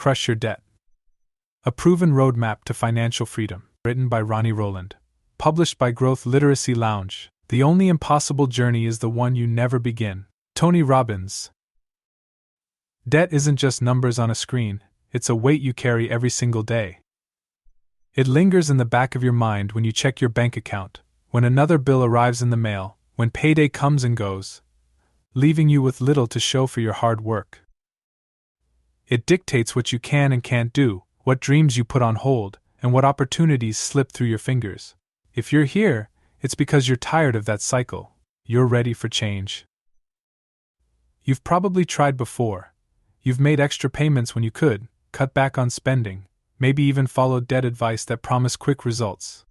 Crush Your Debt. A Proven Roadmap to Financial Freedom, written by Ronnie Rowland. Published by Growth Literacy Lounge. The only impossible journey is the one you never begin. Tony Robbins. Debt isn't just numbers on a screen, it's a weight you carry every single day. It lingers in the back of your mind when you check your bank account, when another bill arrives in the mail, when payday comes and goes, leaving you with little to show for your hard work. It dictates what you can and can't do, what dreams you put on hold, and what opportunities slip through your fingers. If you're here, it's because you're tired of that cycle. You're ready for change. You've probably tried before. You've made extra payments when you could, cut back on spending, maybe even followed debt advice that promised quick results.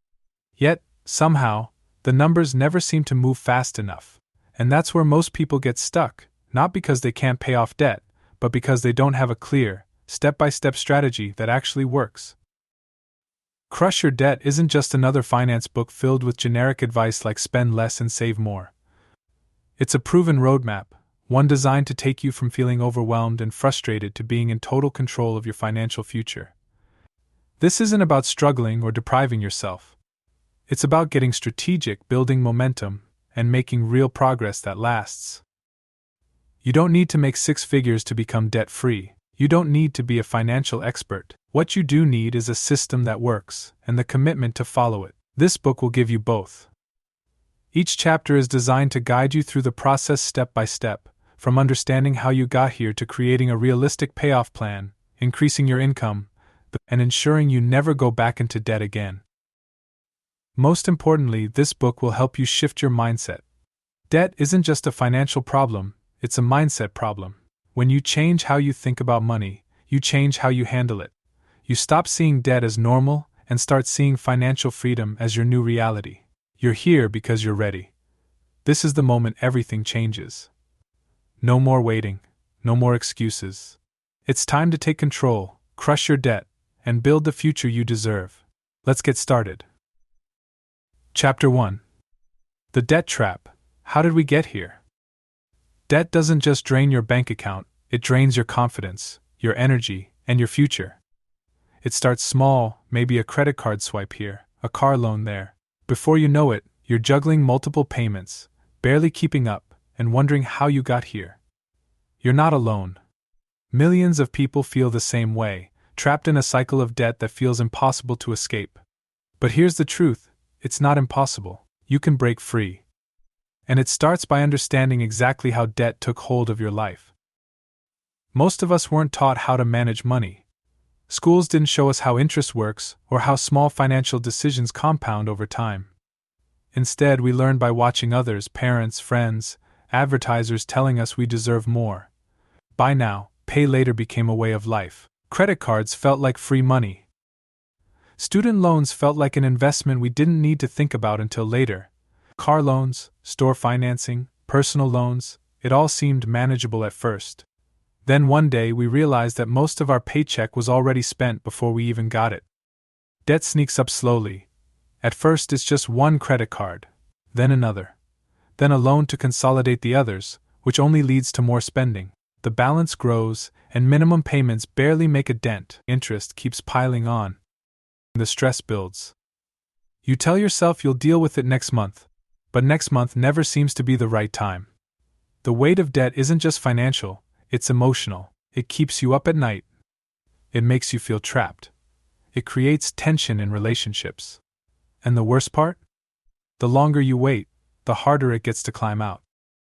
Yet, somehow, the numbers never seem to move fast enough. And that's where most people get stuck, not because they can't pay off debt, but because they don't have a clear, step-by-step strategy that actually works. Crush Your Debt isn't just another finance book filled with generic advice like spend less and save more. It's a proven roadmap, one designed to take you from feeling overwhelmed and frustrated to being in total control of your financial future. This isn't about struggling or depriving yourself. It's about getting strategic, building momentum, and making real progress that lasts. You don't need to make six figures to become debt-free. You don't need to be a financial expert. What you do need is a system that works, and the commitment to follow it. This book will give you both. Each chapter is designed to guide you through the process step by step, from understanding how you got here to creating a realistic payoff plan, increasing your income, and ensuring you never go back into debt again. Most importantly, this book will help you shift your mindset. Debt isn't just a financial problem, it's a mindset problem. When you change how you think about money, you change how you handle it. You stop seeing debt as normal and start seeing financial freedom as your new reality. You're here because you're ready. This is the moment everything changes. No more waiting, no more excuses. It's time to take control, crush your debt, and build the future you deserve. Let's get started. Chapter 1. The Debt Trap. How did we get here? Debt doesn't just drain your bank account, it drains your confidence, your energy, and your future. It starts small, maybe a credit card swipe here, a car loan there. Before you know it, you're juggling multiple payments, barely keeping up, and wondering how you got here. You're not alone. Millions of people feel the same way, trapped in a cycle of debt that feels impossible to escape. But here's the truth, it's not impossible. You can break free. And it starts by understanding exactly how debt took hold of your life. Most of us weren't taught how to manage money. Schools didn't show us how interest works or how small financial decisions compound over time. Instead, we learned by watching others, parents, friends, advertisers telling us we deserve more. Buy now, pay later became a way of life. Credit cards felt like free money. Student loans felt like an investment we didn't need to think about until later. Car loans, store financing, personal loans, it all seemed manageable at first. Then one day we realized that most of our paycheck was already spent before we even got it. Debt sneaks up slowly. At first it's just one credit card, then another. Then a loan to consolidate the others, which only leads to more spending. The balance grows, and minimum payments barely make a dent. Interest keeps piling on. The stress builds. You tell yourself you'll deal with it next month. But next month never seems to be the right time. The weight of debt isn't just financial, it's emotional. It keeps you up at night. It makes you feel trapped. It creates tension in relationships. And the worst part? The longer you wait, the harder it gets to climb out.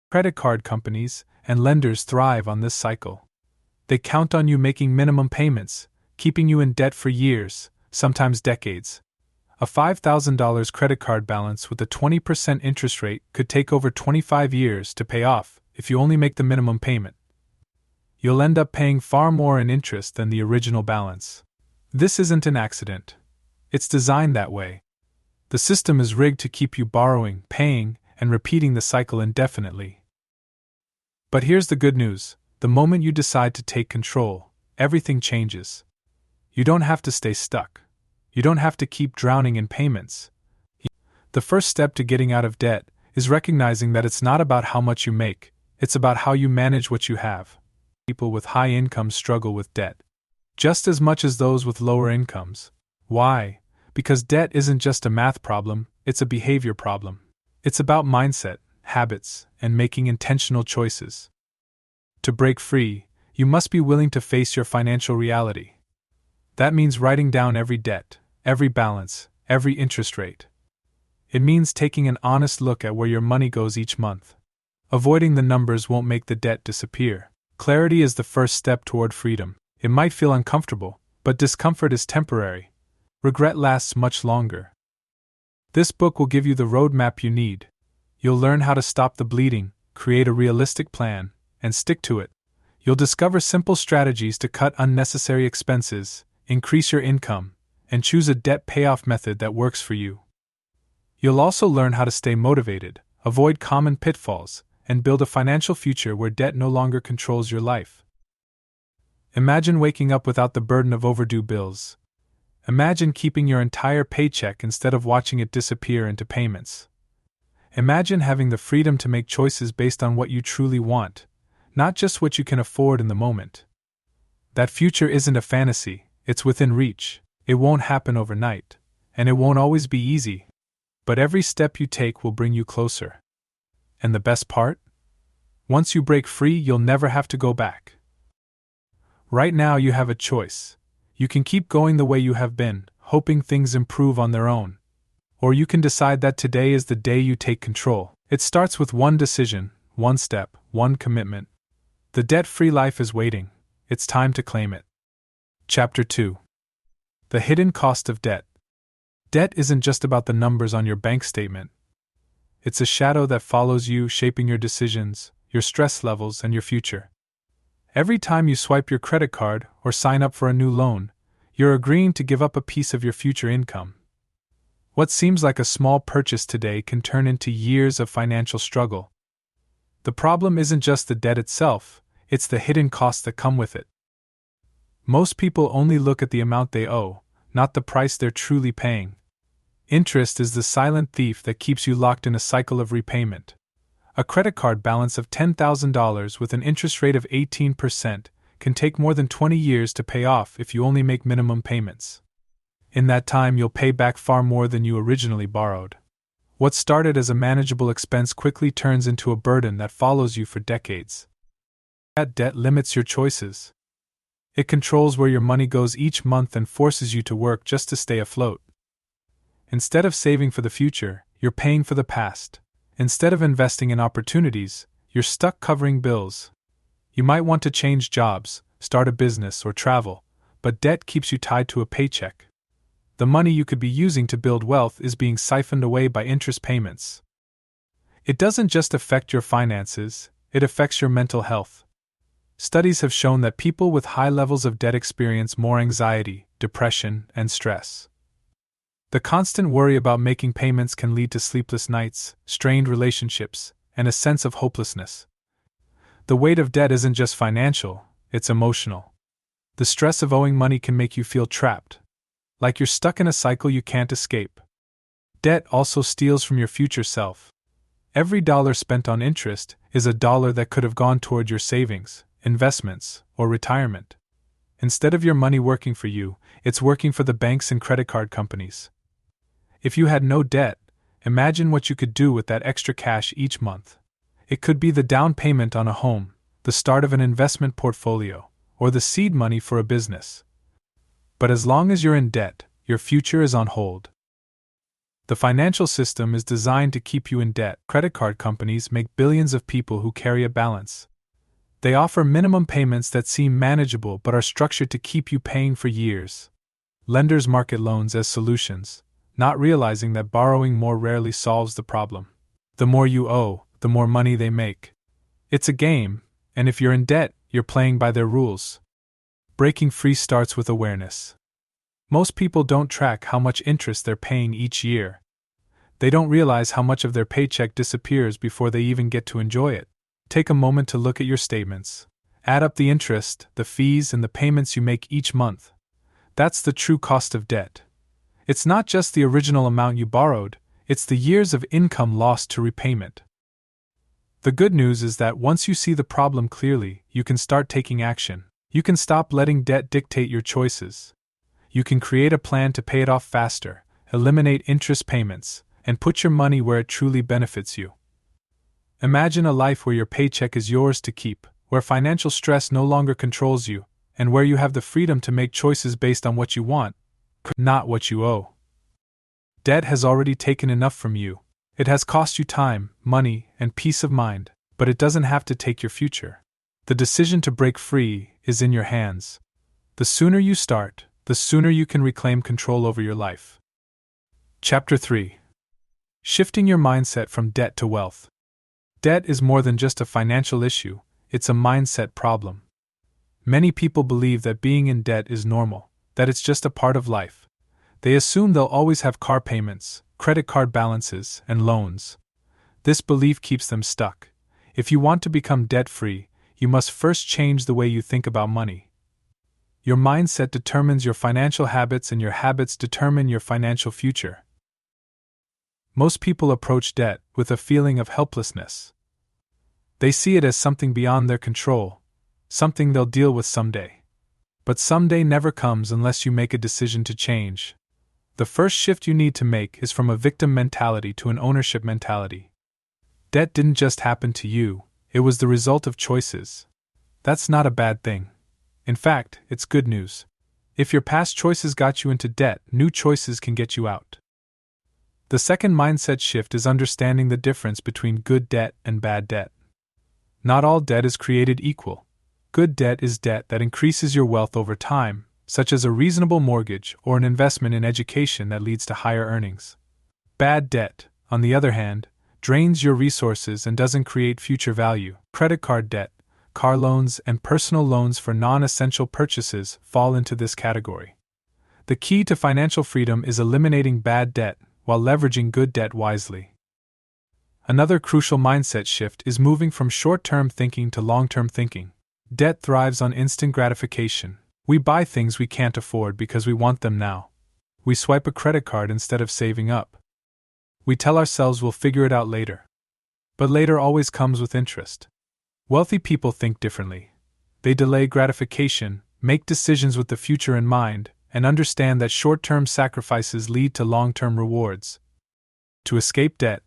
Credit card companies and lenders thrive on this cycle. They count on you making minimum payments, keeping you in debt for years, sometimes decades. A $5,000 credit card balance with a 20% interest rate could take over 25 years to pay off if you only make the minimum payment. You'll end up paying far more in interest than the original balance. This isn't an accident. It's designed that way. The system is rigged to keep you borrowing, paying, and repeating the cycle indefinitely. But here's the good news. The moment you decide to take control, everything changes. You don't have to stay stuck. You don't have to keep drowning in payments. The first step to getting out of debt is recognizing that it's not about how much you make, it's about how you manage what you have. People with high incomes struggle with debt. just as much as those with lower incomes. Why? Because debt isn't just a math problem, it's a behavior problem. It's about mindset, habits, and making intentional choices. To break free, you must be willing to face your financial reality. That means writing down every debt, every balance, every interest rate. It means taking an honest look at where your money goes each month. Avoiding the numbers won't make the debt disappear. Clarity is the first step toward freedom. It might feel uncomfortable, but discomfort is temporary. Regret lasts much longer. This book will give you the roadmap you need. You'll learn how to stop the bleeding, create a realistic plan, and stick to it. You'll discover simple strategies to cut unnecessary expenses, increase your income, and choose a debt payoff method that works for you. You'll also learn how to stay motivated, avoid common pitfalls, and build a financial future where debt no longer controls your life. Imagine waking up without the burden of overdue bills. Imagine keeping your entire paycheck instead of watching it disappear into payments. Imagine having the freedom to make choices based on what you truly want, not just what you can afford in the moment. That future isn't a fantasy, it's within reach. It won't happen overnight, and it won't always be easy. But every step you take will bring you closer. And the best part? Once you break free, you'll never have to go back. Right now you have a choice. You can keep going the way you have been, hoping things improve on their own. Or you can decide that today is the day you take control. It starts with one decision, one step, one commitment. The debt-free life is waiting. It's time to claim it. Chapter 2. The hidden cost of debt. Debt isn't just about the numbers on your bank statement. It's a shadow that follows you, shaping your decisions, your stress levels, and your future. Every time you swipe your credit card or sign up for a new loan, you're agreeing to give up a piece of your future income. What seems like a small purchase today can turn into years of financial struggle. The problem isn't just the debt itself, it's the hidden costs that come with it. Most people only look at the amount they owe, not the price they're truly paying. Interest is the silent thief that keeps you locked in a cycle of repayment. A credit card balance of $10,000 with an interest rate of 18% can take more than 20 years to pay off if you only make minimum payments. In that time, you'll pay back far more than you originally borrowed. What started as a manageable expense quickly turns into a burden that follows you for decades. That debt limits your choices. It controls where your money goes each month and forces you to work just to stay afloat. Instead of saving for the future, you're paying for the past. Instead of investing in opportunities, you're stuck covering bills. You might want to change jobs, start a business, or travel, but debt keeps you tied to a paycheck. The money you could be using to build wealth is being siphoned away by interest payments. It doesn't just affect your finances, it affects your mental health. Studies have shown that people with high levels of debt experience more anxiety, depression, and stress. The constant worry about making payments can lead to sleepless nights, strained relationships, and a sense of hopelessness. The weight of debt isn't just financial, it's emotional. The stress of owing money can make you feel trapped, like you're stuck in a cycle you can't escape. Debt also steals from your future self. Every dollar spent on interest is a dollar that could have gone toward your savings, investments, or retirement. Instead of your money working for you, it's working for the banks and credit card companies. If you had no debt, imagine what you could do with that extra cash each month. It could be the down payment on a home, the start of an investment portfolio, or the seed money for a business. But as long as you're in debt, your future is on hold. The financial system is designed to keep you in debt. Credit card companies make billions of people who carry a balance. They offer minimum payments that seem manageable but are structured to keep you paying for years. Lenders market loans as solutions, not realizing that borrowing more rarely solves the problem. The more you owe, the more money they make. It's a game, and if you're in debt, you're playing by their rules. Breaking free starts with awareness. Most people don't track how much interest they're paying each year. They don't realize how much of their paycheck disappears before they even get to enjoy it. Take a moment to look at your statements. Add up the interest, the fees, and the payments you make each month. That's the true cost of debt. It's not just the original amount you borrowed, it's the years of income lost to repayment. The good news is that once you see the problem clearly, you can start taking action. You can stop letting debt dictate your choices. You can create a plan to pay it off faster, eliminate interest payments, and put your money where it truly benefits you. Imagine a life where your paycheck is yours to keep, where financial stress no longer controls you, and where you have the freedom to make choices based on what you want, not what you owe. Debt has already taken enough from you. It has cost you time, money, and peace of mind, but it doesn't have to take your future. The decision to break free is in your hands. The sooner you start, the sooner you can reclaim control over your life. Chapter 3. Shifting your mindset from debt to wealth. Debt is more than just a financial issue, it's a mindset problem. Many people believe that being in debt is normal, that it's just a part of life. They assume they'll always have car payments, credit card balances, and loans. This belief keeps them stuck. If you want to become debt-free, you must first change the way you think about money. Your mindset determines your financial habits, and your habits determine your financial future. Most people approach debt with a feeling of helplessness. They see it as something beyond their control, something they'll deal with someday. But someday never comes unless you make a decision to change. The first shift you need to make is from a victim mentality to an ownership mentality. Debt didn't just happen to you, it was the result of choices. That's not a bad thing. In fact, it's good news. If your past choices got you into debt, new choices can get you out. The second mindset shift is understanding the difference between good debt and bad debt. Not all debt is created equal. Good debt is debt that increases your wealth over time, such as a reasonable mortgage or an investment in education that leads to higher earnings. Bad debt, on the other hand, drains your resources and doesn't create future value. Credit card debt, car loans, and personal loans for non-essential purchases fall into this category. The key to financial freedom is eliminating bad debt while leveraging good debt wisely. Another crucial mindset shift is moving from short-term thinking to long-term thinking. Debt thrives on instant gratification. We buy things we can't afford because we want them now. We swipe a credit card instead of saving up. We tell ourselves we'll figure it out later. But later always comes with interest. Wealthy people think differently. They delay gratification, make decisions with the future in mind, and understand that short-term sacrifices lead to long-term rewards. To escape debt,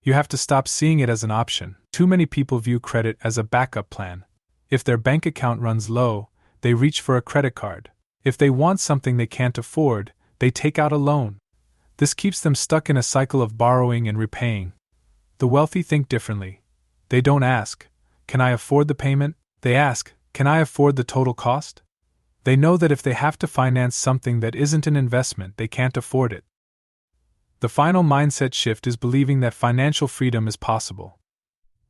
you have to stop seeing it as an option. Too many people view credit as a backup plan. If their bank account runs low, they reach for a credit card. If they want something they can't afford, they take out a loan. This keeps them stuck in a cycle of borrowing and repaying. The wealthy think differently. They don't ask, "Can I afford the payment?" They ask, "Can I afford the total cost?" They know that if they have to finance something that isn't an investment, they can't afford it. The final mindset shift is believing that financial freedom is possible.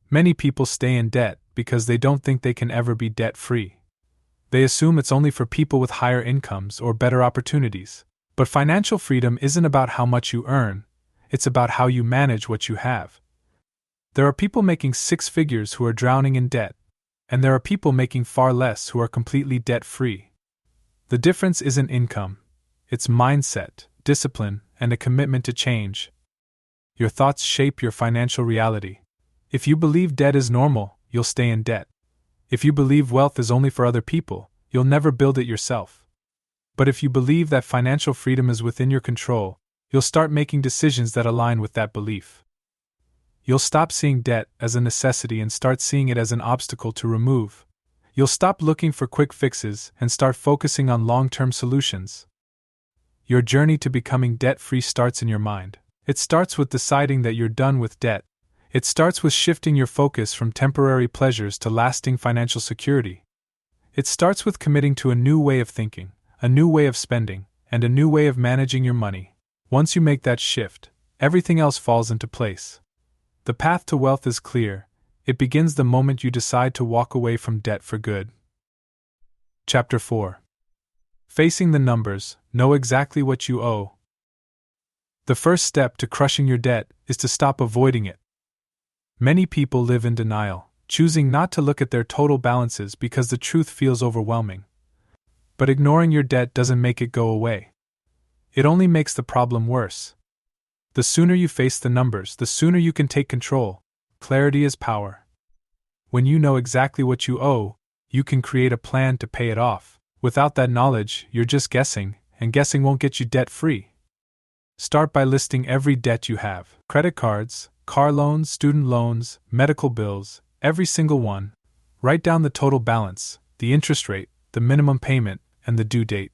Many people stay in debt because they don't think they can ever be debt-free. They assume it's only for people with higher incomes or better opportunities. But financial freedom isn't about how much you earn, it's about how you manage what you have. There are people making six figures who are drowning in debt, and there are people making far less who are completely debt-free. The difference isn't income, it's mindset, discipline, and a commitment to change. Your thoughts shape your financial reality. If you believe debt is normal, you'll stay in debt. If you believe wealth is only for other people, you'll never build it yourself. But if you believe that financial freedom is within your control, you'll start making decisions that align with that belief. You'll stop seeing debt as a necessity and start seeing it as an obstacle to remove. You'll stop looking for quick fixes and start focusing on long-term solutions. Your journey to becoming debt-free starts in your mind. It starts with deciding that you're done with debt. It starts with shifting your focus from temporary pleasures to lasting financial security. It starts with committing to a new way of thinking, a new way of spending, and a new way of managing your money. Once you make that shift, everything else falls into place. The path to wealth is clear. It begins the moment you decide to walk away from debt for good. Chapter 4. Facing the numbers, know exactly what you owe. The first step to crushing your debt is to stop avoiding it. Many people live in denial, choosing not to look at their total balances because the truth feels overwhelming. But ignoring your debt doesn't make it go away. It only makes the problem worse. The sooner you face the numbers, the sooner you can take control. Clarity is power. When you know exactly what you owe, you can create a plan to pay it off. Without that knowledge, you're just guessing, and guessing won't get you debt-free. Start by listing every debt you have: credit cards, car loans, student loans, medical bills, every single one. Write down the total balance, the interest rate, the minimum payment, and the due date.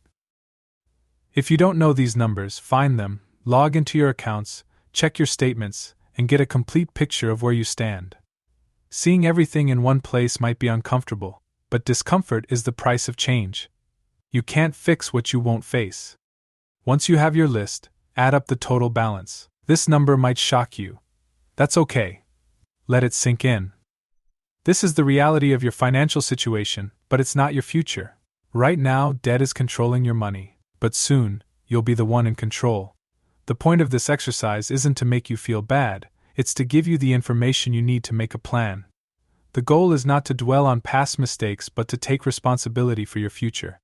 If you don't know these numbers, find them, log into your accounts, check your statements, and get a complete picture of where you stand. Seeing everything in one place might be uncomfortable, but discomfort is the price of change. You can't fix what you won't face. Once you have your list, add up the total balance. This number might shock you. That's okay. Let it sink in. This is the reality of your financial situation, but it's not your future. Right now, debt is controlling your money, but soon, you'll be the one in control. The point of this exercise isn't to make you feel bad, it's to give you the information you need to make a plan. The goal is not to dwell on past mistakes but to take responsibility for your future.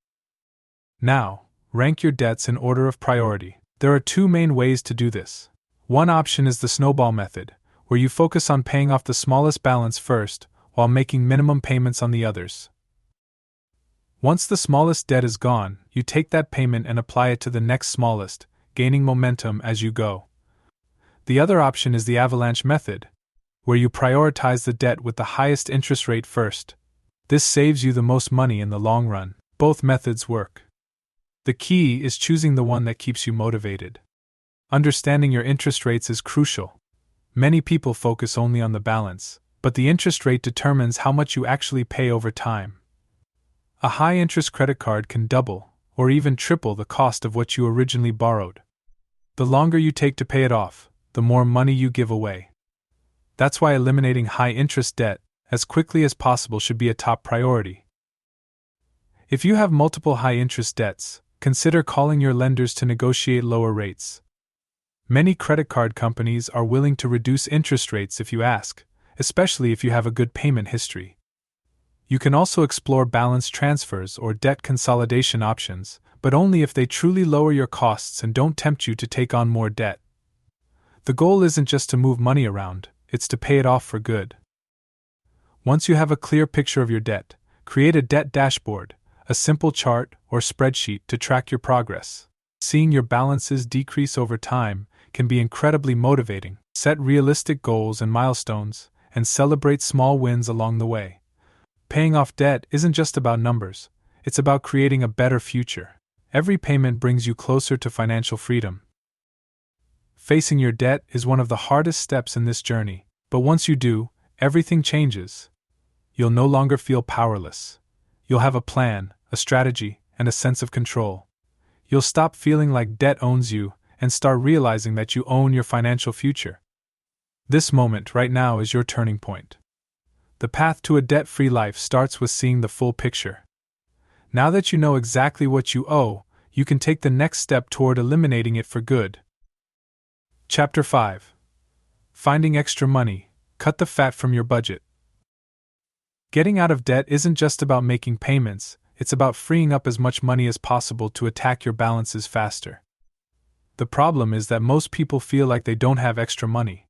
Now, rank your debts in order of priority. There are two main ways to do this. One option is the snowball method, where you focus on paying off the smallest balance first, while making minimum payments on the others. Once the smallest debt is gone, you take that payment and apply it to the next smallest, gaining momentum as you go. The other option is the avalanche method, where you prioritize the debt with the highest interest rate first. This saves you the most money in the long run. Both methods work. The key is choosing the one that keeps you motivated. Understanding your interest rates is crucial. Many people focus only on the balance, but the interest rate determines how much you actually pay over time. A high-interest credit card can double, or even triple the cost of what you originally borrowed. The longer you take to pay it off, the more money you give away. That's why eliminating high-interest debt as quickly as possible should be a top priority. If you have multiple high-interest debts, consider calling your lenders to negotiate lower rates. Many credit card companies are willing to reduce interest rates if you ask, especially if you have a good payment history. You can also explore balance transfers or debt consolidation options, but only if they truly lower your costs and don't tempt you to take on more debt. The goal isn't just to move money around, it's to pay it off for good. Once you have a clear picture of your debt, create a debt dashboard, a simple chart or spreadsheet to track your progress. Seeing your balances decrease over time can be incredibly motivating. Set realistic goals and milestones, and celebrate small wins along the way. Paying off debt isn't just about numbers, it's about creating a better future. Every payment brings you closer to financial freedom. Facing your debt is one of the hardest steps in this journey, but once you do, everything changes. You'll no longer feel powerless. You'll have a plan, a strategy, and a sense of control. You'll stop feeling like debt owns you and start realizing that you own your financial future. This moment right now is your turning point. The path to a debt-free life starts with seeing the full picture. Now that you know exactly what you owe, you can take the next step toward eliminating it for good. Chapter 5. Finding extra money. Cut the fat from your budget. Getting out of debt isn't just about making payments, it's about freeing up as much money as possible to attack your balances faster. The problem is that most people feel like they don't have extra money.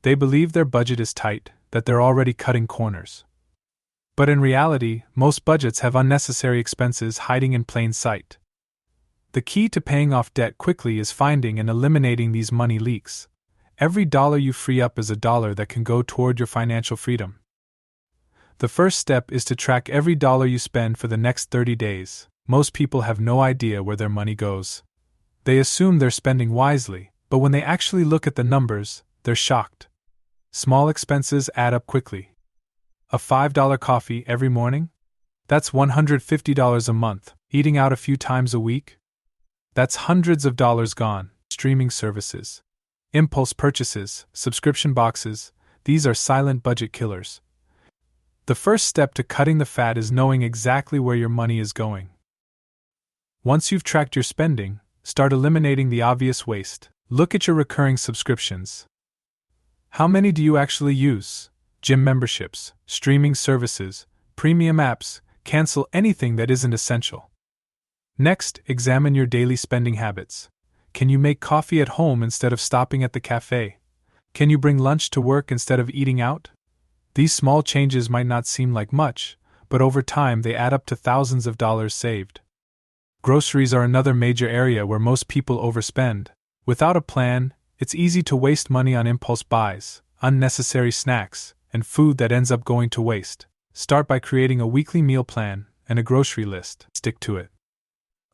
They believe their budget is tight, that they're already cutting corners. But in reality, most budgets have unnecessary expenses hiding in plain sight. The key to paying off debt quickly is finding and eliminating these money leaks. Every dollar you free up is a dollar that can go toward your financial freedom. The first step is to track every dollar you spend for the next 30 days. Most people have no idea where their money goes. They assume they're spending wisely, but when they actually look at the numbers, they're shocked. Small expenses add up quickly. A $5 coffee every morning? That's $150 a month. Eating out a few times a week? That's hundreds of dollars gone. Streaming services, impulse purchases, subscription boxes, these are silent budget killers. The first step to cutting the fat is knowing exactly where your money is going. Once you've tracked your spending, start eliminating the obvious waste. Look at your recurring subscriptions. How many do you actually use? Gym memberships, streaming services, premium apps. Cancel anything that isn't essential. Next, examine your daily spending habits. Can you make coffee at home instead of stopping at the cafe? Can you bring lunch to work instead of eating out? These small changes might not seem like much, but over time they add up to thousands of dollars saved. Groceries are another major area where most people overspend. Without a plan, it's easy to waste money on impulse buys, unnecessary snacks, and food that ends up going to waste. Start by creating a weekly meal plan and a grocery list. Stick to it.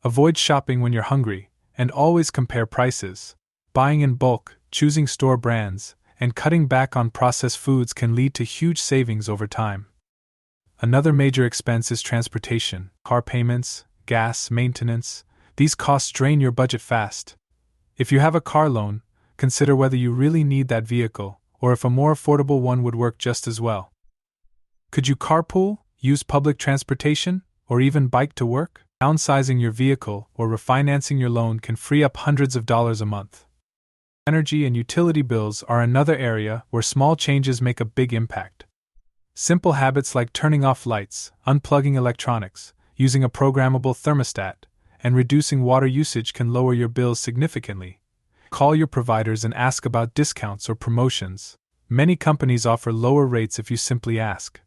Avoid shopping when you're hungry, and always compare prices. Buying in bulk, choosing store brands, and cutting back on processed foods can lead to huge savings over time. Another major expense is transportation. Car payments, gas, maintenance. These costs drain your budget fast. If you have a car loan, consider whether you really need that vehicle, or if a more affordable one would work just as well. Could you carpool, use public transportation, or even bike to work? Downsizing your vehicle or refinancing your loan can free up hundreds of dollars a month. Energy and utility bills are another area where small changes make a big impact. Simple habits like turning off lights, unplugging electronics, using a programmable thermostat, and reducing water usage can lower your bills significantly. Call your providers and ask about discounts or promotions. Many companies offer lower rates if you simply ask.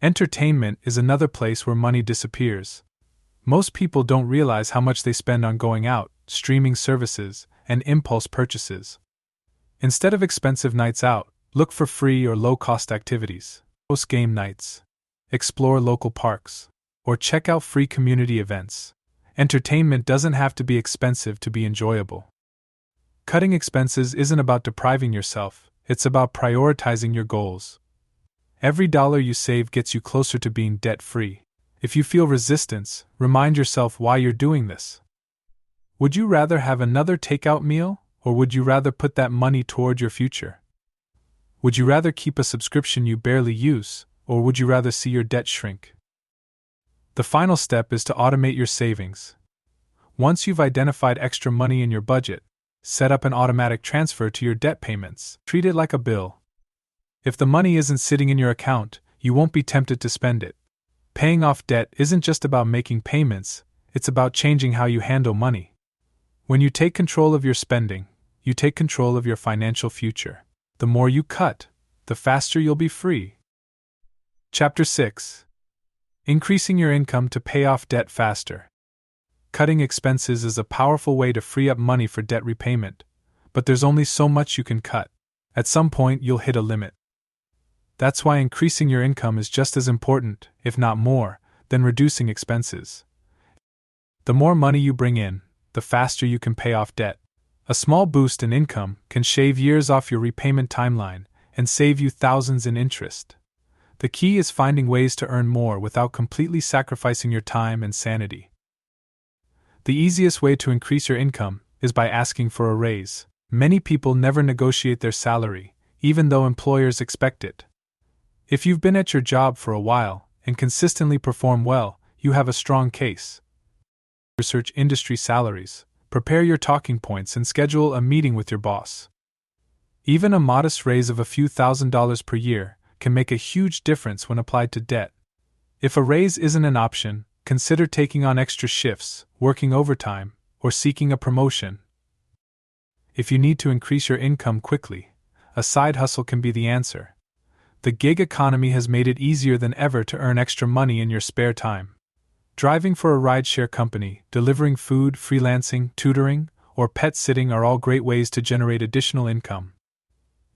Entertainment is another place where money disappears. Most people don't realize how much they spend on going out, streaming services, and impulse purchases. Instead of expensive nights out, look for free or low-cost activities. Host game nights, explore local parks, or check out free community events. Entertainment doesn't have to be expensive to be enjoyable. Cutting expenses isn't about depriving yourself, it's about prioritizing your goals. Every dollar you save gets you closer to being debt-free. If you feel resistance, remind yourself why you're doing this. Would you rather have another takeout meal, or would you rather put that money toward your future? Would you rather keep a subscription you barely use, or would you rather see your debt shrink? The final step is to automate your savings. Once you've identified extra money in your budget, set up an automatic transfer to your debt payments. Treat it like a bill. If the money isn't sitting in your account, you won't be tempted to spend it. Paying off debt isn't just about making payments, it's about changing how you handle money. When you take control of your spending, you take control of your financial future. The more you cut, the faster you'll be free. Chapter 6. Increasing your income to pay off debt faster. Cutting expenses is a powerful way to free up money for debt repayment, but there's only so much you can cut. At some point, you'll hit a limit. That's why increasing your income is just as important, if not more, than reducing expenses. The more money you bring in, the faster you can pay off debt. A small boost in income can shave years off your repayment timeline and save you thousands in interest. The key is finding ways to earn more without completely sacrificing your time and sanity. The easiest way to increase your income is by asking for a raise. Many people never negotiate their salary, even though employers expect it. If you've been at your job for a while and consistently perform well, you have a strong case. Research industry salaries, prepare your talking points, and schedule a meeting with your boss. Even a modest raise of a few $1,000s per year can make a huge difference when applied to debt. If a raise isn't an option, consider taking on extra shifts, working overtime, or seeking a promotion. If you need to increase your income quickly, a side hustle can be the answer. The gig economy has made it easier than ever to earn extra money in your spare time. Driving for a rideshare company, delivering food, freelancing, tutoring, or pet sitting are all great ways to generate additional income.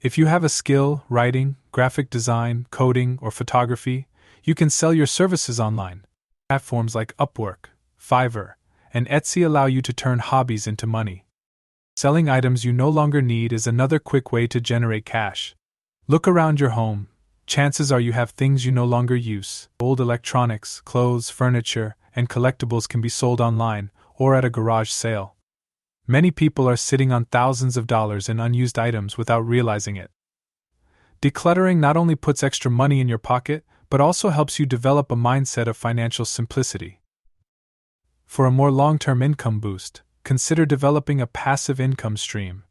If you have a skill, writing, graphic design, coding, or photography, you can sell your services online. Platforms like Upwork, Fiverr, and Etsy allow you to turn hobbies into money. Selling items you no longer need is another quick way to generate cash. Look around your home. Chances are you have things you no longer use. Old electronics, clothes, furniture, and collectibles can be sold online or at a garage sale. Many people are sitting on thousands of dollars in unused items without realizing it. Decluttering not only puts extra money in your pocket, but also helps you develop a mindset of financial simplicity. For a more long-term income boost, consider developing a passive income stream.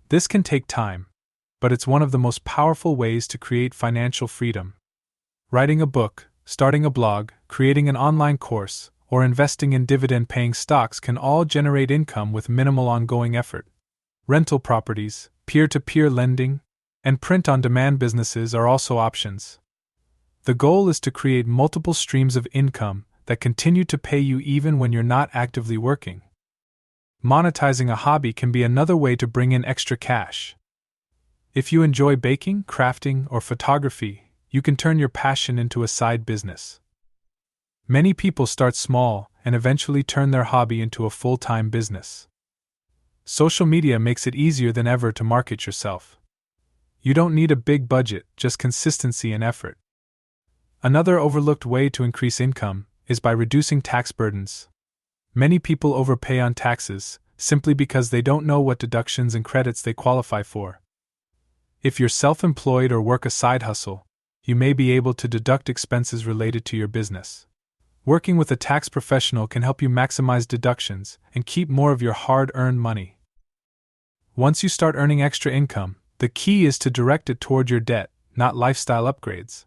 This can take time, but it's one of the most powerful ways to create financial freedom. Writing a book, starting a blog, creating an online course, or investing in dividend-paying stocks can all generate income with minimal ongoing effort. Rental properties, peer-to-peer lending, and print-on-demand businesses are also options. The goal is to create multiple streams of income that continue to pay you even when you're not actively working. Monetizing a hobby can be another way to bring in extra cash. If you enjoy baking, crafting, or photography, you can turn your passion into a side business. Many people start small and eventually turn their hobby into a full-time business. Social media makes it easier than ever to market yourself. You don't need a big budget, just consistency and effort. Another overlooked way to increase income is by reducing tax burdens. Many people overpay on taxes simply because they don't know what deductions and credits they qualify for. If you're self-employed or work a side hustle, you may be able to deduct expenses related to your business. Working with a tax professional can help you maximize deductions and keep more of your hard-earned money. Once you start earning extra income, the key is to direct it toward your debt, not lifestyle upgrades.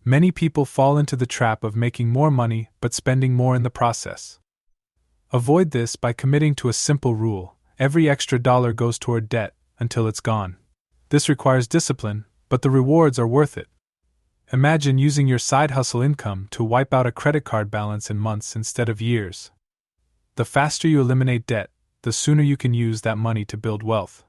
Many people fall into the trap of making more money but spending more in the process. Avoid this by committing to a simple rule: every extra dollar goes toward debt until it's gone. This requires discipline, but the rewards are worth it. Imagine using your side hustle income to wipe out a credit card balance in months instead of years. The faster you eliminate debt, the sooner you can use that money to build wealth.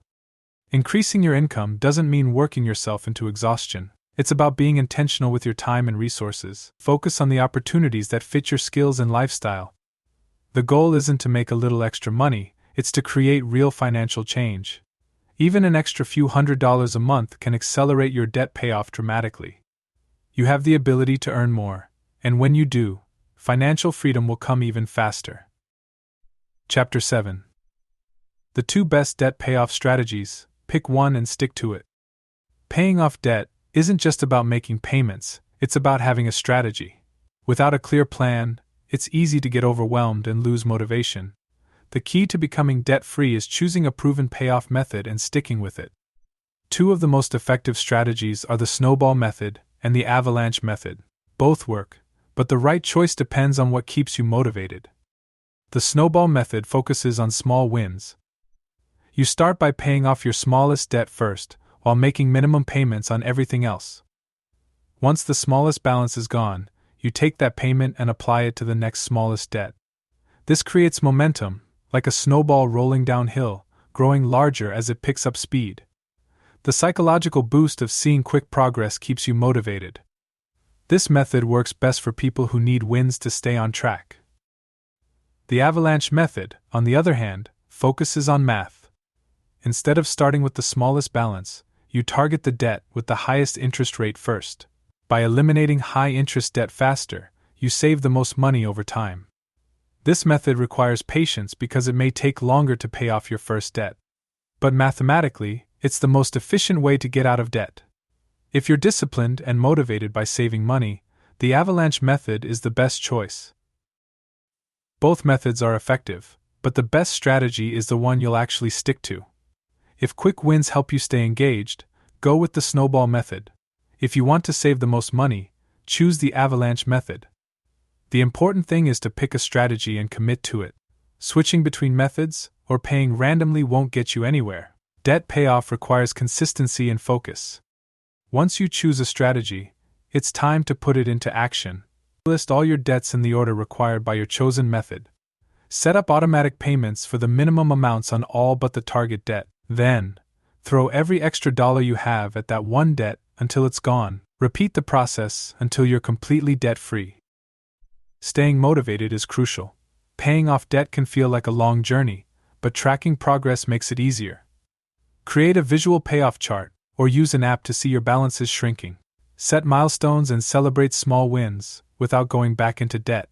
Increasing your income doesn't mean working yourself into exhaustion. It's about being intentional with your time and resources. Focus on the opportunities that fit your skills and lifestyle. The goal isn't to make a little extra money, it's to create real financial change. Even an extra few $100s a month can accelerate your debt payoff dramatically. You have the ability to earn more, and when you do, financial freedom will come even faster. Chapter 7. The 2 best debt payoff strategies. Pick one and stick to it. Paying off debt isn't just about making payments, it's about having a strategy. Without a clear plan, it's easy to get overwhelmed and lose motivation. The key to becoming debt-free is choosing a proven payoff method and sticking with it. 2 of the most effective strategies are the snowball method and the avalanche method. Both work, but the right choice depends on what keeps you motivated. The snowball method focuses on small wins. You start by paying off your smallest debt first, while making minimum payments on everything else. Once the smallest balance is gone, you take that payment and apply it to the next smallest debt. This creates momentum, like a snowball rolling downhill, growing larger as it picks up speed. The psychological boost of seeing quick progress keeps you motivated. This method works best for people who need wins to stay on track. The avalanche method, on the other hand, focuses on math. Instead of starting with the smallest balance, you target the debt with the highest interest rate first. By eliminating high-interest debt faster, you save the most money over time. This method requires patience because it may take longer to pay off your first debt. But mathematically, it's the most efficient way to get out of debt. If you're disciplined and motivated by saving money, the avalanche method is the best choice. Both methods are effective, but the best strategy is the one you'll actually stick to. If quick wins help you stay engaged, go with the snowball method. If you want to save the most money, choose the avalanche method. The important thing is to pick a strategy and commit to it. Switching between methods or paying randomly won't get you anywhere. Debt payoff requires consistency and focus. Once you choose a strategy, it's time to put it into action. List all your debts in the order required by your chosen method. Set up automatic payments for the minimum amounts on all but the target debt. Then, throw every extra dollar you have at that one debt until it's gone. Repeat the process until you're completely debt-free. Staying motivated is crucial. Paying off debt can feel like a long journey, but tracking progress makes it easier. Create a visual payoff chart, or use an app to see your balances shrinking. Set milestones and celebrate small wins, without going back into debt.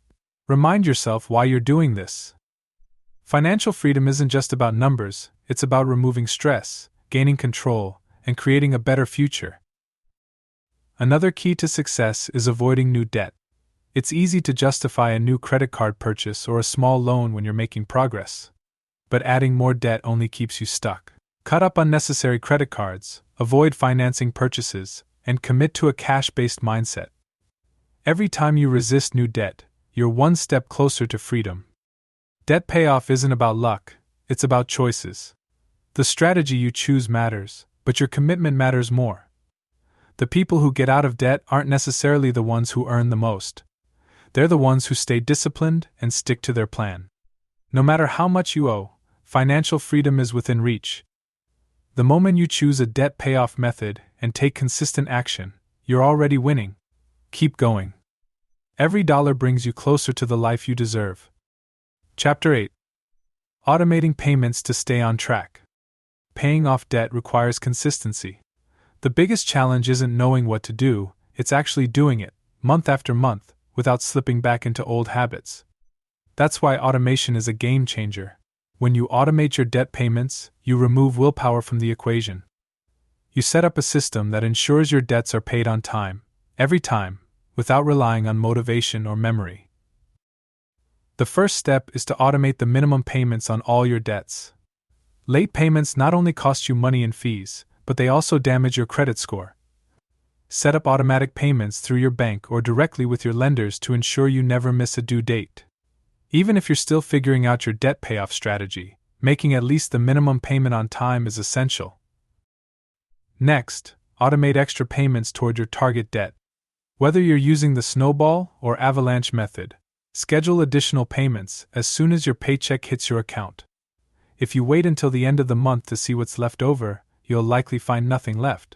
Remind yourself why you're doing this. Financial freedom isn't just about numbers, it's about removing stress, gaining control, and creating a better future. Another key to success is avoiding new debt. It's easy to justify a new credit card purchase or a small loan when you're making progress. But adding more debt only keeps you stuck. Cut up unnecessary credit cards, avoid financing purchases, and commit to a cash-based mindset. Every time you resist new debt, you're one step closer to freedom. Debt payoff isn't about luck, it's about choices. The strategy you choose matters, but your commitment matters more. The people who get out of debt aren't necessarily the ones who earn the most. They're the ones who stay disciplined and stick to their plan. No matter how much you owe, financial freedom is within reach. The moment you choose a debt payoff method and take consistent action, you're already winning. Keep going. Every dollar brings you closer to the life you deserve. Chapter 8. Automating payments to stay on track. Paying off debt requires consistency. The biggest challenge isn't knowing what to do, it's actually doing it, month after month, without slipping back into old habits. That's why automation is a game changer. When you automate your debt payments, you remove willpower from the equation. You set up a system that ensures your debts are paid on time, every time, without relying on motivation or memory. The first step is to automate the minimum payments on all your debts. Late payments not only cost you money in fees, but they also damage your credit score. Set up automatic payments through your bank or directly with your lenders to ensure you never miss a due date. Even if you're still figuring out your debt payoff strategy, making at least the minimum payment on time is essential. Next, automate extra payments toward your target debt. Whether you're using the snowball or avalanche method, schedule additional payments as soon as your paycheck hits your account. If you wait until the end of the month to see what's left over, you'll likely find nothing left.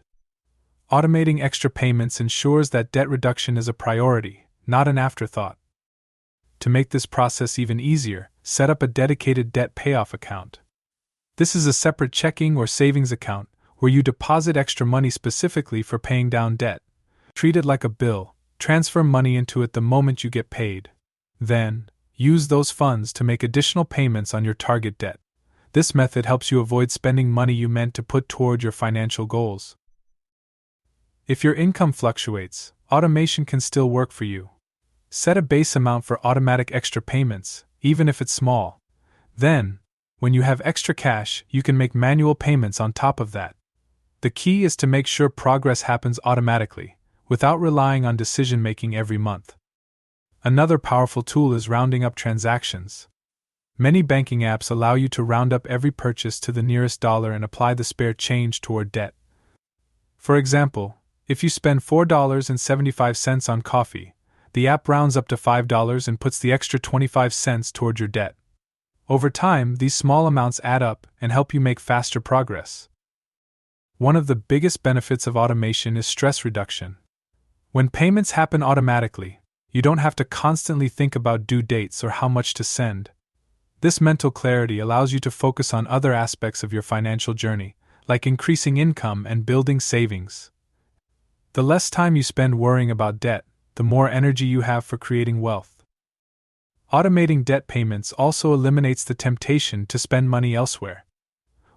Automating extra payments ensures that debt reduction is a priority, not an afterthought. To make this process even easier, set up a dedicated debt payoff account. This is a separate checking or savings account where you deposit extra money specifically for paying down debt. Treat it like a bill, transfer money into it the moment you get paid. Then, use those funds to make additional payments on your target debt. This method helps you avoid spending money you meant to put toward your financial goals. If your income fluctuates, automation can still work for you. Set a base amount for automatic extra payments, even if it's small. Then, when you have extra cash, you can make manual payments on top of that. The key is to make sure progress happens automatically, without relying on decision-making every month. Another powerful tool is rounding up transactions. Many banking apps allow you to round up every purchase to the nearest dollar and apply the spare change toward debt. For example, if you spend $4.75 on coffee, the app rounds up to $5 and puts the extra 25 cents toward your debt. Over time, these small amounts add up and help you make faster progress. One of the biggest benefits of automation is stress reduction. When payments happen automatically, you don't have to constantly think about due dates or how much to send. This mental clarity allows you to focus on other aspects of your financial journey, like increasing income and building savings. The less time you spend worrying about debt, the more energy you have for creating wealth. Automating debt payments also eliminates the temptation to spend money elsewhere.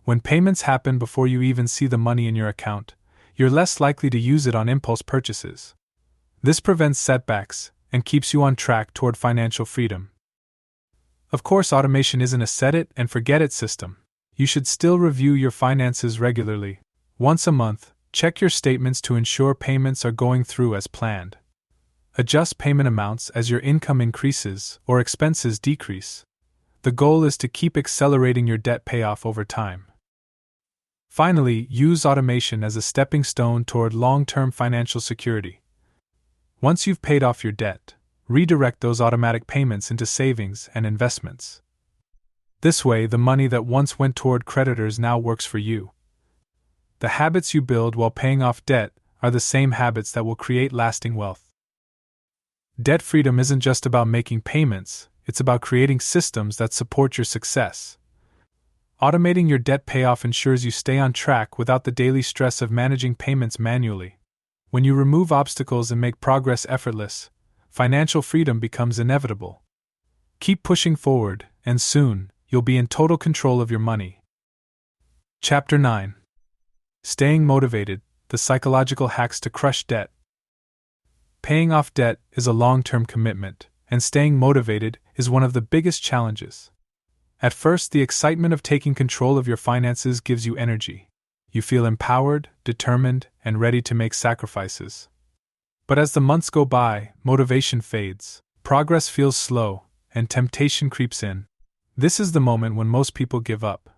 When payments happen before you even see the money in your account, you're less likely to use it on impulse purchases. This prevents setbacks and keeps you on track toward financial freedom. Of course, automation isn't a set-it-and-forget-it system. You should still review your finances regularly. Once a month, check your statements to ensure payments are going through as planned. Adjust payment amounts as your income increases or expenses decrease. The goal is to keep accelerating your debt payoff over time. Finally, use automation as a stepping stone toward long-term financial security. Once you've paid off your debt, redirect those automatic payments into savings and investments. This way, the money that once went toward creditors now works for you. The habits you build while paying off debt are the same habits that will create lasting wealth. Debt freedom isn't just about making payments, it's about creating systems that support your success. Automating your debt payoff ensures you stay on track without the daily stress of managing payments manually. When you remove obstacles and make progress effortless, financial freedom becomes inevitable. Keep pushing forward, and soon, you'll be in total control of your money. Chapter 9. Staying motivated, the psychological hacks to crush debt. Paying off debt is a long-term commitment, and staying motivated is one of the biggest challenges. At first, the excitement of taking control of your finances gives you energy. You feel empowered, determined, and ready to make sacrifices. But as the months go by, motivation fades, progress feels slow, and temptation creeps in. This is the moment when most people give up.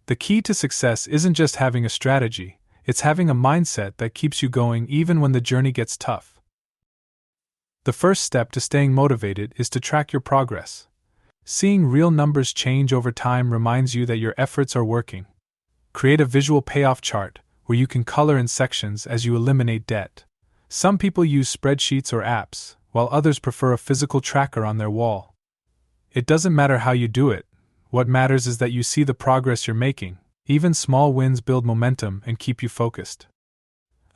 The key to success isn't just having a strategy, It's having a mindset that keeps you going even when the journey gets tough. The first step to staying motivated is to track your progress. Seeing real numbers change over time reminds you that your efforts are working. Create a visual payoff chart where you can color in sections as you eliminate debt. Some people use spreadsheets or apps, while others prefer a physical tracker on their wall. It doesn't matter how you do it. What matters is that you see the progress you're making. Even small wins build momentum and keep you focused.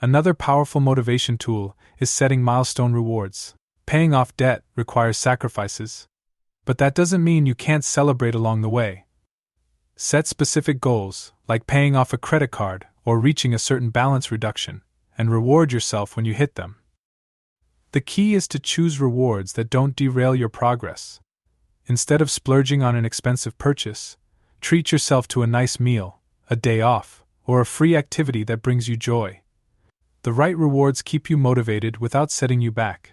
Another powerful motivation tool is setting milestone rewards. Paying off debt requires sacrifices, but that doesn't mean you can't celebrate along the way. Set specific goals, like paying off a credit card or reaching a certain balance reduction, and reward yourself when you hit them. The key is to choose rewards that don't derail your progress. Instead of splurging on an expensive purchase, treat yourself to a nice meal, a day off, or a free activity that brings you joy. The right rewards keep you motivated without setting you back.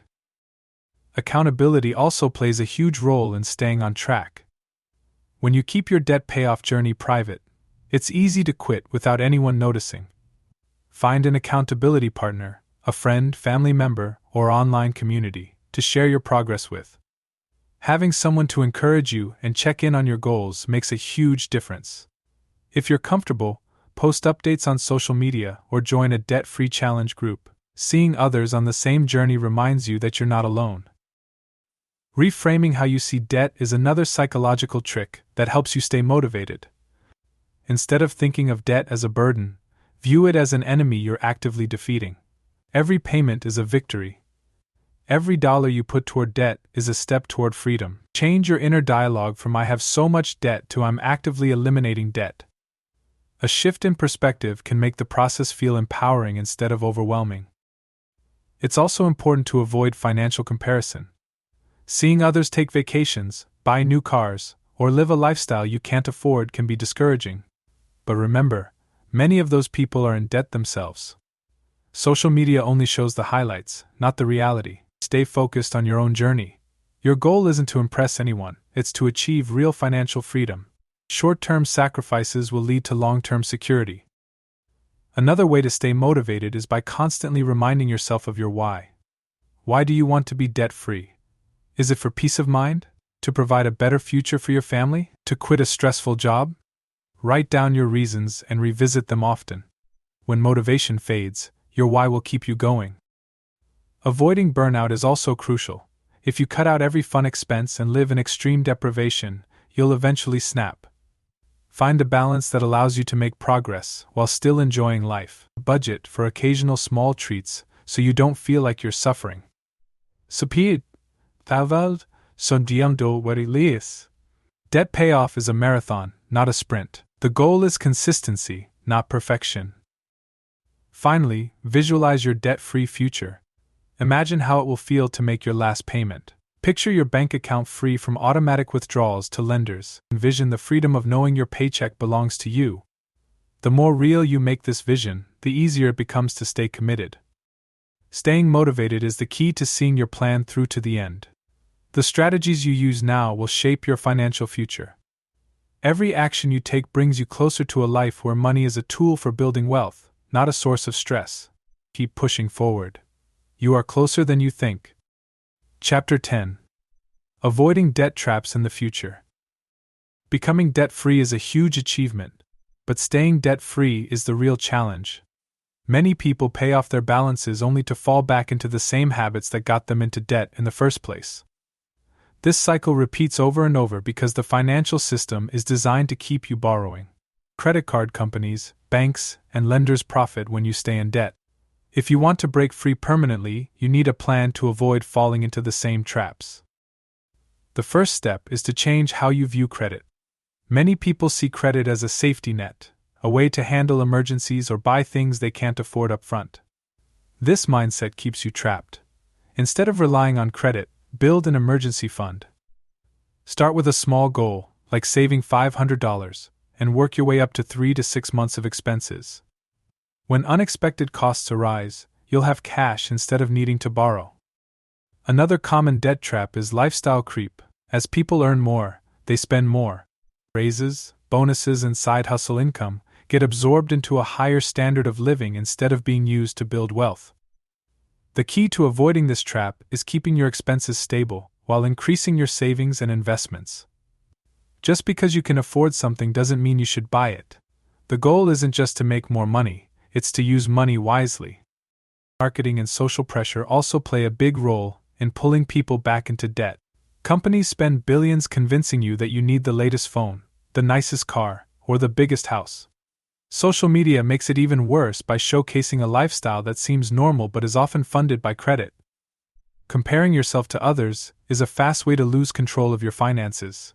Accountability also plays a huge role in staying on track. When you keep your debt payoff journey private, it's easy to quit without anyone noticing. Find an accountability partner, a friend, family member, or online community to share your progress with. Having someone to encourage you and check in on your goals makes a huge difference. If you're comfortable, post updates on social media or join a debt-free challenge group. Seeing others on the same journey reminds you that you're not alone. Reframing how you see debt is another psychological trick that helps you stay motivated. Instead of thinking of debt as a burden, view it as an enemy you're actively defeating. Every payment is a victory. Every dollar you put toward debt is a step toward freedom. Change your inner dialogue from "I have so much debt" to "I'm actively eliminating debt." A shift in perspective can make the process feel empowering instead of overwhelming. It's also important to avoid financial comparison. Seeing others take vacations, buy new cars, or live a lifestyle you can't afford can be discouraging. But remember, many of those people are in debt themselves. Social media only shows the highlights, not the reality. Stay focused on your own journey. Your goal isn't to impress anyone, it's to achieve real financial freedom. Short-term sacrifices will lead to long-term security. Another way to stay motivated is by constantly reminding yourself of your why. Why do you want to be debt-free? Is it for peace of mind? To provide a better future for your family? To quit a stressful job? Write down your reasons and revisit them often. When motivation fades, your why will keep you going. Avoiding burnout is also crucial. If you cut out every fun expense and live in extreme deprivation, you'll eventually snap. Find a balance that allows you to make progress while still enjoying life. Budget for occasional small treats so you don't feel like you're suffering. Debt payoff is a marathon, not a sprint. The goal is consistency, not perfection. Finally, visualize your debt-free future. Imagine how it will feel to make your last payment. Picture your bank account free from automatic withdrawals to lenders. Envision the freedom of knowing your paycheck belongs to you. The more real you make this vision, the easier it becomes to stay committed. Staying motivated is the key to seeing your plan through to the end. The strategies you use now will shape your financial future. Every action you take brings you closer to a life where money is a tool for building wealth, not a source of stress. Keep pushing forward. You are closer than you think. Chapter 10. Avoiding debt traps in the future. Becoming debt-free is a huge achievement, but staying debt-free is the real challenge. Many people pay off their balances only to fall back into the same habits that got them into debt in the first place. This cycle repeats over and over because the financial system is designed to keep you borrowing. Credit card companies, banks, and lenders profit when you stay in debt. If you want to break free permanently, you need a plan to avoid falling into the same traps. The first step is to change how you view credit. Many people see credit as a safety net, a way to handle emergencies or buy things they can't afford up front. This mindset keeps you trapped. Instead of relying on credit, build an emergency fund. Start with a small goal, like saving $500, and work your way up to 3 to 6 months of expenses. When unexpected costs arise, you'll have cash instead of needing to borrow. Another common debt trap is lifestyle creep. As people earn more, they spend more. Raises, bonuses, and side hustle income get absorbed into a higher standard of living instead of being used to build wealth. The key to avoiding this trap is keeping your expenses stable while increasing your savings and investments. Just because you can afford something doesn't mean you should buy it. The goal isn't just to make more money, it's to use money wisely. Marketing and social pressure also play a big role in pulling people back into debt. Companies spend billions convincing you that you need the latest phone, the nicest car, or the biggest house. Social media makes it even worse by showcasing a lifestyle that seems normal but is often funded by credit. Comparing yourself to others is a fast way to lose control of your finances.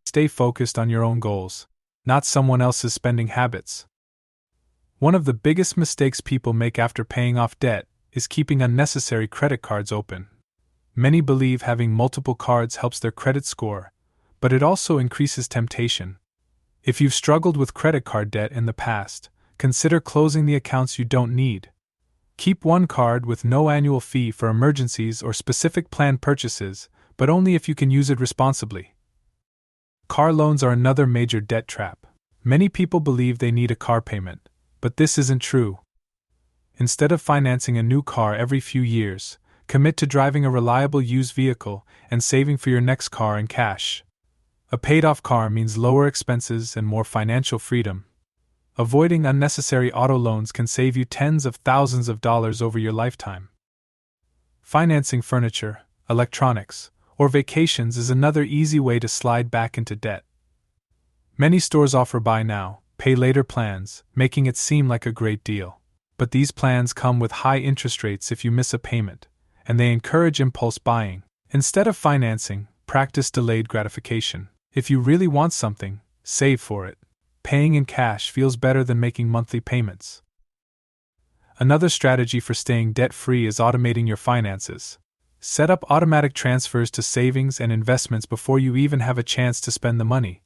Stay focused on your own goals, not someone else's spending habits. One of the biggest mistakes people make after paying off debt is keeping unnecessary credit cards open. Many believe having multiple cards helps their credit score, but it also increases temptation. If you've struggled with credit card debt in the past, consider closing the accounts you don't need. Keep one card with no annual fee for emergencies or specific planned purchases, but only if you can use it responsibly. Car loans are another major debt trap. Many people believe they need a car payment, but this isn't true. Instead of financing a new car every few years, commit to driving a reliable used vehicle and saving for your next car in cash. A paid-off car means lower expenses and more financial freedom. Avoiding unnecessary auto loans can save you tens of thousands of dollars over your lifetime. Financing furniture, electronics, or vacations is another easy way to slide back into debt. Many stores offer buy now, pay later plans, making it seem like a great deal. But these plans come with high interest rates if you miss a payment, and they encourage impulse buying. Instead of financing, practice delayed gratification. If you really want something, save for it. Paying in cash feels better than making monthly payments. Another strategy for staying debt-free is automating your finances. Set up automatic transfers to savings and investments before you even have a chance to spend the money.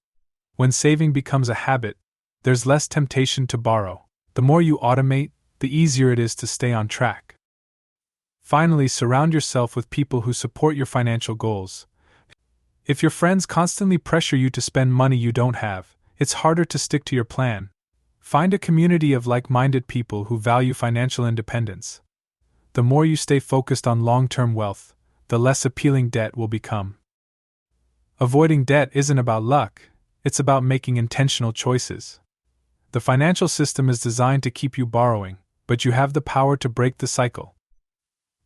When saving becomes a habit, there's less temptation to borrow. The more you automate, the easier it is to stay on track. Finally, surround yourself with people who support your financial goals. If your friends constantly pressure you to spend money you don't have, it's harder to stick to your plan. Find a community of like-minded people who value financial independence. The more you stay focused on long-term wealth, the less appealing debt will become. Avoiding debt isn't about luck, it's about making intentional choices. The financial system is designed to keep you borrowing, but you have the power to break the cycle.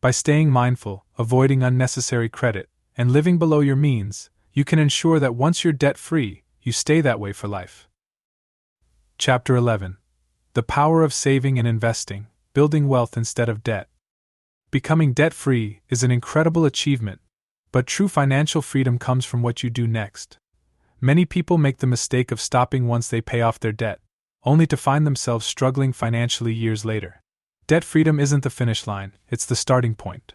By staying mindful, avoiding unnecessary credit, and living below your means, you can ensure that once you're debt-free, you stay that way for life. Chapter 11. The Power of Saving and Investing, Building Wealth Instead of Debt. Becoming debt-free is an incredible achievement, but true financial freedom comes from what you do next. Many people make the mistake of stopping once they pay off their debt, only to find themselves struggling financially years later. Debt freedom isn't the finish line, it's the starting point.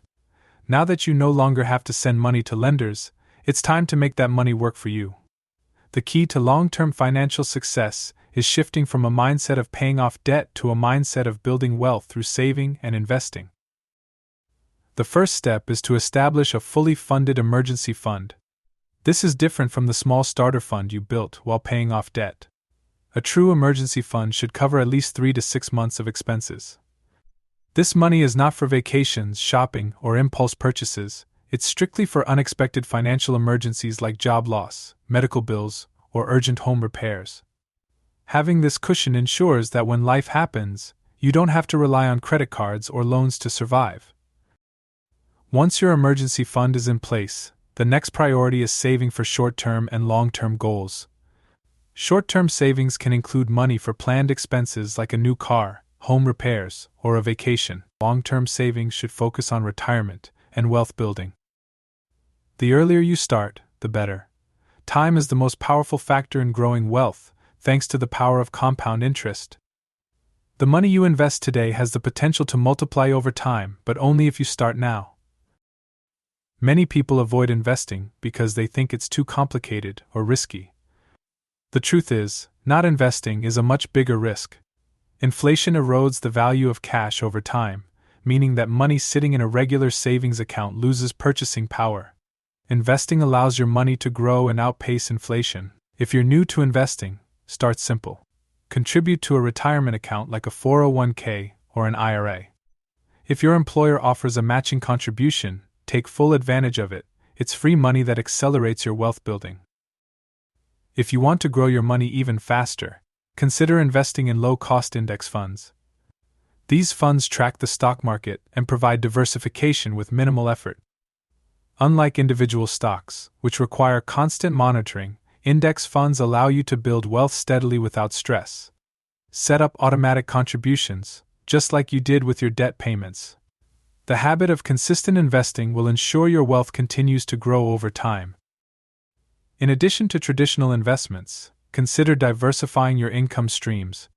Now that you no longer have to send money to lenders, it's time to make that money work for you. The key to long-term financial success is shifting from a mindset of paying off debt to a mindset of building wealth through saving and investing. The first step is to establish a fully funded emergency fund. This is different from the small starter fund you built while paying off debt. A true emergency fund should cover at least 3 to 6 months of expenses. This money is not for vacations, shopping, or impulse purchases. It's strictly for unexpected financial emergencies like job loss, medical bills, or urgent home repairs. Having this cushion ensures that when life happens, you don't have to rely on credit cards or loans to survive. Once your emergency fund is in place, the next priority is saving for short-term and long-term goals. Short-term savings can include money for planned expenses like a new car, home repairs, or a vacation. Long-term savings should focus on retirement and wealth building. The earlier you start, the better. Time is the most powerful factor in growing wealth, thanks to the power of compound interest. The money you invest today has the potential to multiply over time, but only if you start now. Many people avoid investing because they think it's too complicated or risky. The truth is, not investing is a much bigger risk. Inflation erodes the value of cash over time, meaning that money sitting in a regular savings account loses purchasing power. Investing allows your money to grow and outpace inflation. If you're new to investing, start simple. contribute to a retirement account like a 401k or an IRA. If your employer offers a matching contribution, take full advantage of it. It's free money that accelerates your wealth building. If you want to grow your money even faster, consider investing in low-cost index funds. These funds track the stock market and provide diversification with minimal effort. Unlike individual stocks, which require constant monitoring, index funds allow you to build wealth steadily without stress. Set up automatic contributions, just like you did with your debt payments. The habit of consistent investing will ensure your wealth continues to grow over time. In addition to traditional investments, consider diversifying your income streams.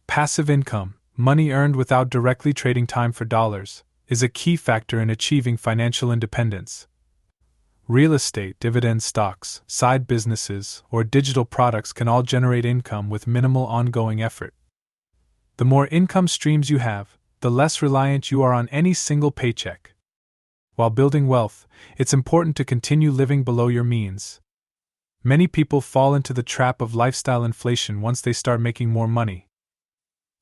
Passive income, money earned without directly trading time for dollars, is a key factor in achieving financial independence. Real estate, dividend stocks, side businesses, or digital products can all generate income with minimal ongoing effort. The more income streams you have, the less reliant you are on any single paycheck. While building wealth, it's important to continue living below your means. Many people fall into the trap of lifestyle inflation once they start making more money.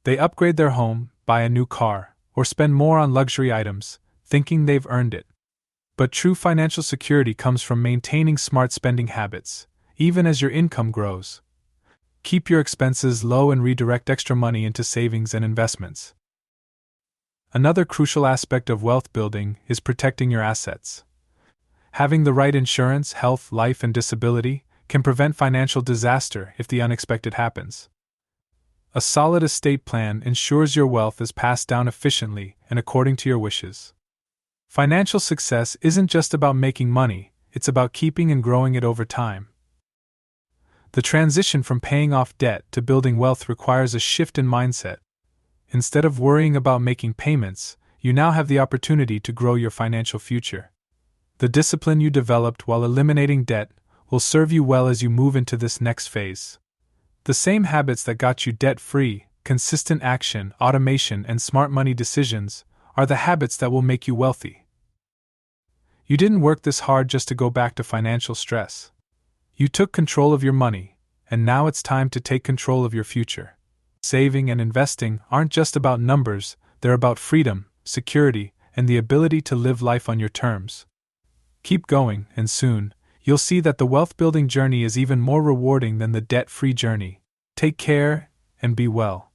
They upgrade their home, buy a new car, or spend more on luxury items, thinking they've earned it. But true financial security comes from maintaining smart spending habits, even as your income grows. Keep your expenses low and redirect extra money into savings and investments. Another crucial aspect of wealth building is protecting your assets. Having the right insurance, health, life, and disability can prevent financial disaster if the unexpected happens. A solid estate plan ensures your wealth is passed down efficiently and according to your wishes. Financial success isn't just about making money, it's about keeping and growing it over time. The transition from paying off debt to building wealth requires a shift in mindset. Instead of worrying about making payments, you now have the opportunity to grow your financial future. The discipline you developed while eliminating debt will serve you well as you move into this next phase. The same habits that got you debt-free, consistent action, automation, and smart money decisions, are the habits that will make you wealthy. You didn't work this hard just to go back to financial stress. You took control of your money, and now it's time to take control of your future. Saving and investing aren't just about numbers, they're about freedom, security, and the ability to live life on your terms. Keep going, and soon, you'll see that the wealth-building journey is even more rewarding than the debt-free journey. Take care, and be well.